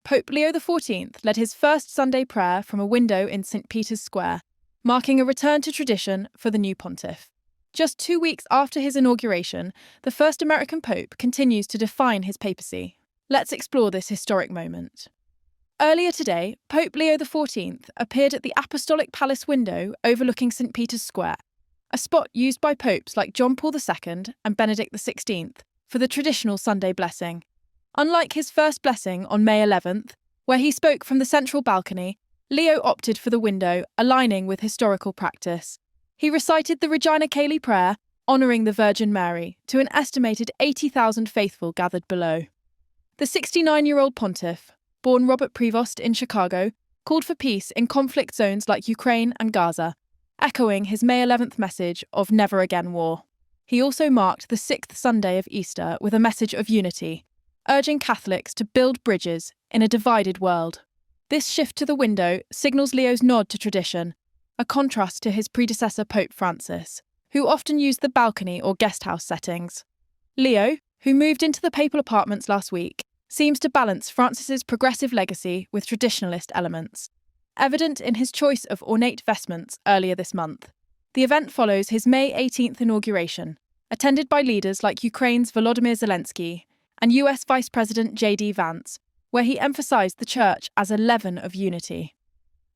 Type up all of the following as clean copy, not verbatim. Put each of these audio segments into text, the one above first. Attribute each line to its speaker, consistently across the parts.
Speaker 1: Pope Leo XIV led his first Sunday prayer from a window in St. Peter's Square, marking a return to tradition for the new pontiff. Just 2 weeks after his inauguration, the first American pope continues to define his papacy. Let's explore this historic moment. Earlier today, Pope Leo XIV appeared at the Apostolic Palace window overlooking St. Peter's Square, a spot used by popes like John Paul II and Benedict XVI for the traditional Sunday blessing. Unlike his first blessing on May 11th, where he spoke from the central balcony, Leo opted for the window, aligning with historical practice. He recited the Regina Caeli prayer, honouring the Virgin Mary, to an estimated 80,000 faithful gathered below. The 69-year-old pontiff, born Robert Prevost in Chicago, called for peace in conflict zones like Ukraine and Gaza, echoing his May 11th message of never again war. He also marked the 6th Sunday of Easter with a message of unity, urging Catholics to build bridges in a divided world. This shift to the window signals Leo's nod to tradition, a contrast to his predecessor Pope Francis, who often used the balcony or guesthouse settings. Leo, who moved into the papal apartments last week, seems to balance Francis's progressive legacy with traditionalist elements, evident in his choice of ornate vestments earlier this month. The event follows his May 18th inauguration, attended by leaders like Ukraine's Volodymyr Zelensky and US Vice President J.D. Vance, where he emphasized the Church as a leaven of unity.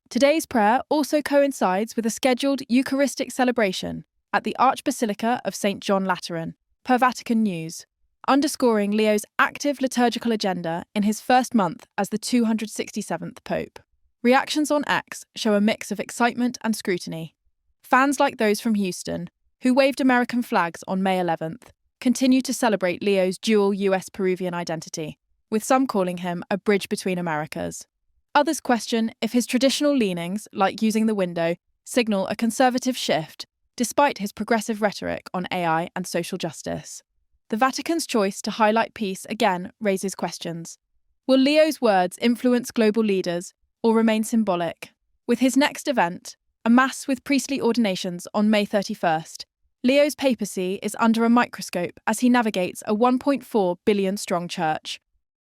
Speaker 1: Today's prayer also coincides with a scheduled Eucharistic celebration at the Archbasilica of St. John Lateran, per Vatican News, underscoring Leo's active liturgical agenda in his first month as the 267th Pope. Reactions on X show a mix of excitement and scrutiny. Fans like those from Houston, who waved American flags on May 11th, continue to celebrate Leo's dual US-Peruvian identity, with some calling him a bridge between Americas. Others question if his traditional leanings, like using the window, signal a conservative shift, despite his progressive rhetoric on AI and social justice. The Vatican's choice to highlight peace again raises questions. Will Leo's words influence global leaders or remain symbolic? With his next event, a Mass with priestly ordinations on May 31st, Leo's papacy is under a microscope as he navigates a 1.4 billion-strong church.